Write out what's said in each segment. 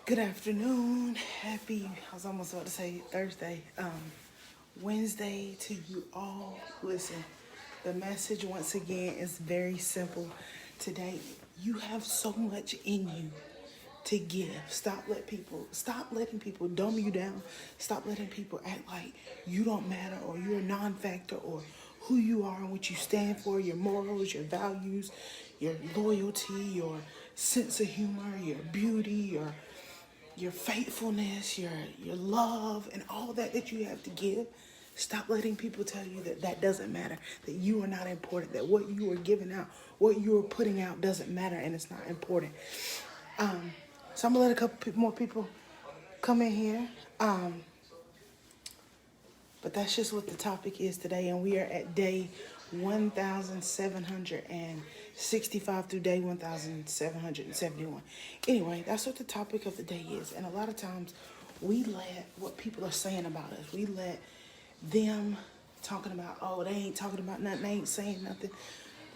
Good afternoon. Happy, I was almost about to say Thursday, Wednesday to you all. Listen, the message once again is very simple today. You have so much in you to give. Stop letting people dumb you down. Stop letting people act like you don't matter or you're a non-factor or who you are and what you stand for, your morals, your values, your loyalty, your sense of humor, your beauty, your faithfulness, your love, and all that you have to give. Stop letting people tell you that that doesn't matter, that you are not important, that what you are giving out, what you are putting out doesn't matter and it's not important. So I'm gonna let a couple more people come in here. But that's just what the topic is today, and we are at day 1,765 through day 1,771. Anyway, that's what the topic of the day is. And a lot of times we let what people are saying about us, we let them talking about, oh, they ain't talking about nothing, they ain't saying nothing,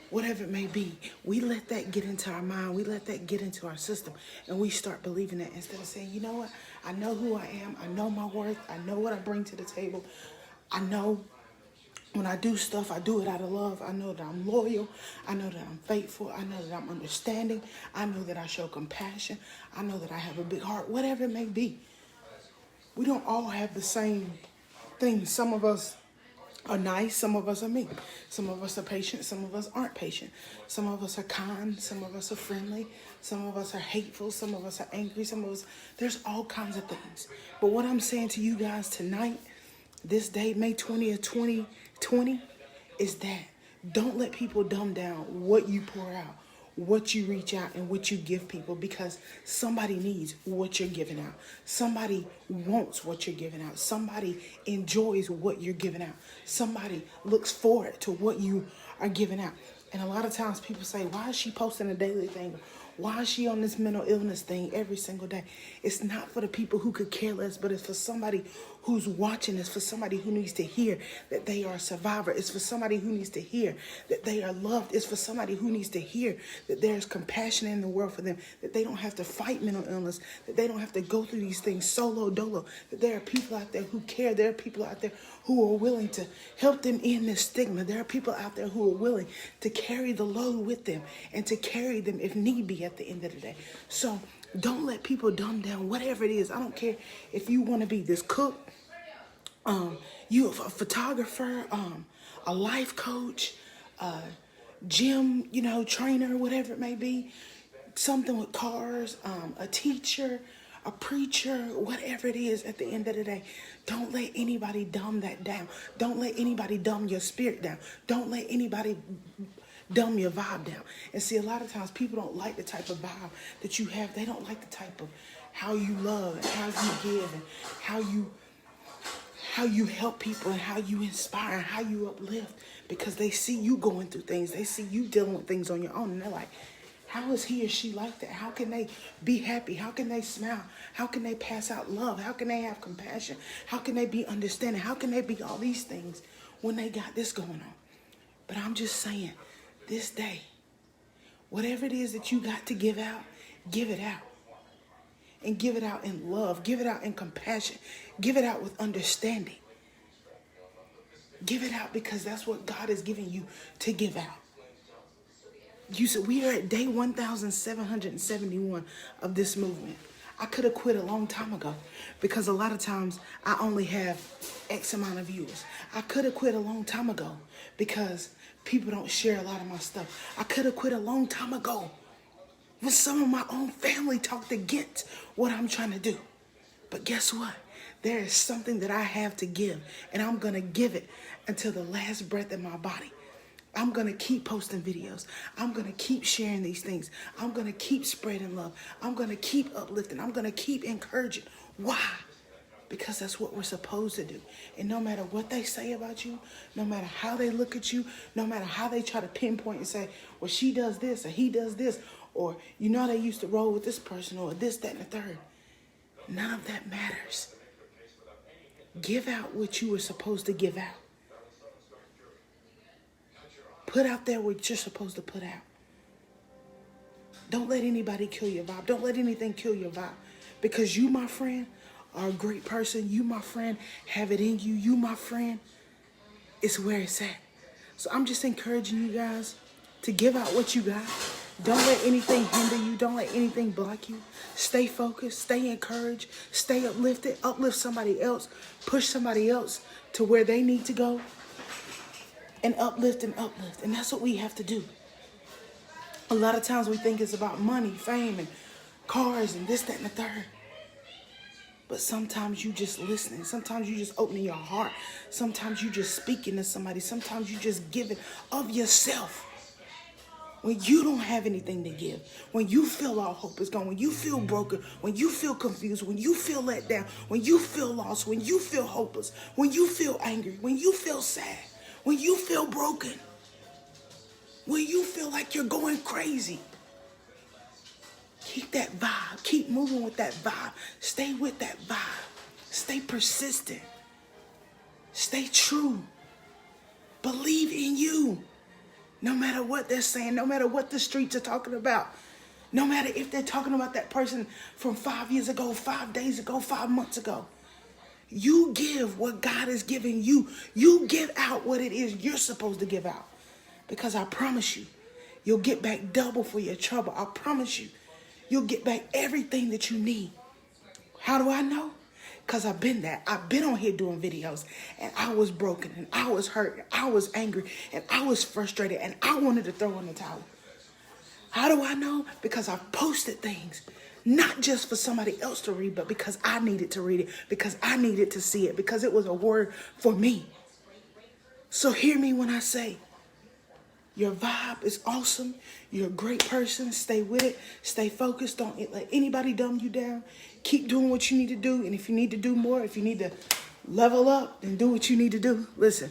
whatever it may be. We let that get into our mind. We let that get into our system. And we start believing that instead of saying, you know what? I know who I am. I know my worth. I know what I bring to the table. I know when I do stuff, I do it out of love. I know that I'm loyal. I know that I'm faithful. I know that I'm understanding. I know that I show compassion. I know that I have a big heart, whatever it may be. We don't all have the same things. Some of us are nice, some of us are mean. Some of us are patient, some of us aren't patient. Some of us are kind, some of us are friendly. Some of us are hateful, some of us are angry, some of us, there's all kinds of things. But what I'm saying to you guys tonight, this day, May 20th, 2020, is that don't let people dumb down what you pour out, what you reach out, and what you give people, because somebody needs what you're giving out. Somebody wants what you're giving out. Somebody enjoys what you're giving out. Somebody looks forward to what you are giving out. And a lot of times people say, why is she posting a daily thing? Why is she on this mental illness thing every single day? It's not for the people who could care less, but it's for somebody who's watching. It's for somebody who needs to hear that they are a survivor. It's for somebody who needs to hear that they are loved. It's for somebody who needs to hear that there's compassion in the world for them, that they don't have to fight mental illness, that they don't have to go through these things solo dolo, that there are people out there who care. There are people out there who are willing to help them end this stigma. There are people out there who are willing to carry the load with them and to carry them if need be at the end of the day. So don't let people dumb down whatever it is. I don't care if you want to be this cook, you a photographer, a life coach, gym, trainer, whatever it may be, something with cars, a teacher, a preacher, whatever it is. At the end of the day, don't let anybody dumb that down. Don't let anybody dumb your spirit down. Don't let anybody dumb your vibe down. And see, a lot of times people don't like the type of vibe that you have. They don't like the type of how you love and how you give and how you help people and how you inspire and how you uplift, because they see you going through things. They see you dealing with things on your own, and they're like, how is he or she like that? How can they be happy? How can they smile? How can they pass out love? How can they have compassion? How can they be understanding? How can they be all these things when they got this going on? But I'm just saying, this day, whatever it is that you got to give out, give it out. And give it out in love. Give it out in compassion. Give it out with understanding. Give it out because that's what God is giving you to give out. You said we are at day 1,771 of this movement. I could have quit a long time ago because a lot of times I only have X amount of viewers. I could have quit a long time ago because people don't share a lot of my stuff. I could have quit a long time ago when some of my own family talked against what I'm trying to do. But guess what? There is something that I have to give, and I'm going to give it until the last breath in my body. I'm going to keep posting videos. I'm going to keep sharing these things. I'm going to keep spreading love. I'm going to keep uplifting. I'm going to keep encouraging. Why? Because that's what we're supposed to do. And no matter what they say about you, no matter how they look at you, no matter how they try to pinpoint and say, well, she does this or he does this, or they used to roll with this person or this, that, and the third. None of that matters. Give out what you were supposed to give out. Put out there what you're supposed to put out. Don't let anybody kill your vibe. Don't let anything kill your vibe. Because you, my friend, are a great person. You, my friend, have it in you. You, my friend, it's where it's at. So I'm just encouraging you guys to give out what you got. Don't let anything hinder you. Don't let anything block you. Stay focused. Stay encouraged. Stay uplifted. Uplift somebody else. Push somebody else to where they need to go. And uplift and uplift. And that's what we have to do. A lot of times we think it's about money, fame, and cars, and this, that, and the third. But sometimes you just listening. Sometimes you just opening your heart. Sometimes you just speaking to somebody. Sometimes you just giving of yourself. When you don't have anything to give, when you feel all hope is gone, when you feel broken, when you feel confused, when you feel let down, when you feel lost, when you feel hopeless, when you feel angry, when you feel sad, when you feel broken, when you feel like you're going crazy, keep that vibe. Keep moving with that vibe. Stay with that vibe. Stay persistent. Stay true. Believe in you. No matter what they're saying, no matter what the streets are talking about, no matter if they're talking about that person from 5 years ago, 5 days ago, 5 months ago, you give what God is giving you. You give out what it is you're supposed to give out. Because I promise you, you'll get back double for your trouble. I promise you, you'll get back everything that you need. How do I know? Because I've been there. I've been on here doing videos, and I was broken, and I was hurt, and I was angry, and I was frustrated, and I wanted to throw in the towel. How do I know? Because I've posted things, not just for somebody else to read, but because I needed to read it, because I needed to see it, because it was a word for me. So hear me when I say, your vibe is awesome. You're a great person. Stay with it. Stay focused. Don't let anybody dumb you down. Keep doing what you need to do. And if you need to do more, if you need to level up, then do what you need to do. Listen,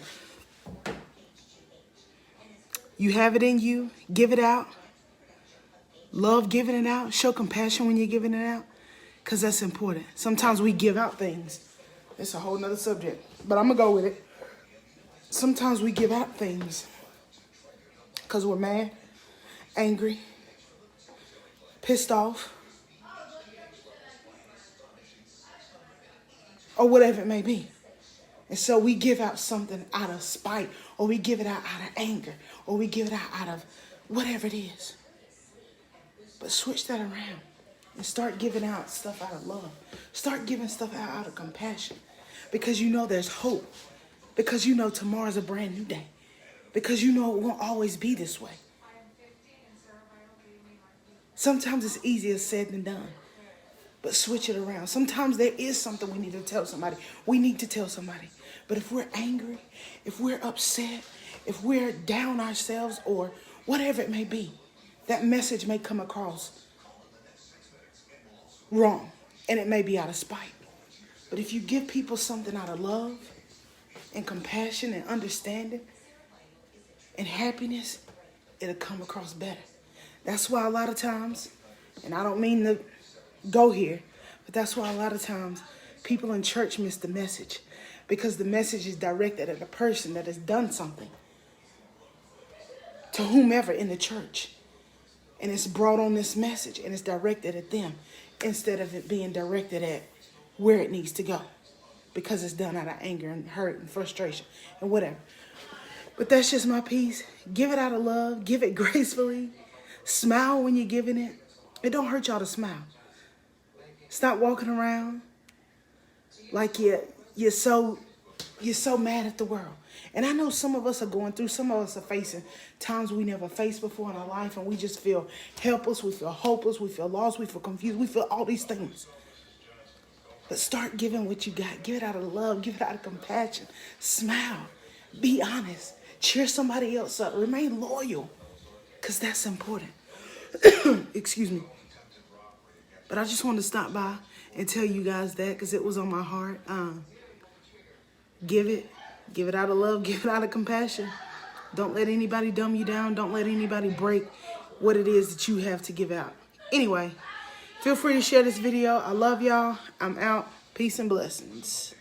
you have it in you. Give it out. Love giving it out. Show compassion when you're giving it out, because that's important. Sometimes we give out things. It's a whole nother subject, but I'm going to go with it. Sometimes we give out things because we're mad, angry, pissed off, or whatever it may be. And so we give out something out of spite, or we give it out of anger, or we give it out of whatever it is. But switch that around and start giving out stuff out of love. Start giving stuff out of compassion, because you know there's hope, because you know tomorrow's a brand new day. Because you know it won't always be this way. Sometimes it's easier said than done. But switch it around. Sometimes there is something we need to tell somebody. We need to tell somebody. But if we're angry, if we're upset, if we're down ourselves, or whatever it may be, that message may come across wrong. And it may be out of spite. But if you give people something out of love and compassion and understanding and happiness, it'll come across better. That's why a lot of times, and I don't mean to go here, but that's why a lot of times people in church miss the message, because the message is directed at a person that has done something to whomever in the church. And it's brought on this message, and it's directed at them instead of it being directed at where it needs to go, because it's done out of anger and hurt and frustration and whatever. But that's just my piece. Give it out of love. Give it gracefully. Smile when you're giving it. It don't hurt y'all to smile. Stop walking around like you're so mad at the world. And I know some of us are going through, some of us are facing times we never faced before in our life, and we just feel helpless, we feel hopeless, we feel lost, we feel confused, we feel all these things. But start giving what you got. Give it out of love. Give it out of compassion. Smile. Be honest. Cheer somebody else up. Remain loyal, because that's important. Excuse me. But I just wanted to stop by and tell you guys that, because it was on my heart. Give it out of love. Give it out of compassion. Don't let anybody dumb you down. Don't let anybody break what it is that you have to give out. Anyway, feel free to share this video. I love y'all. I'm out. Peace and blessings.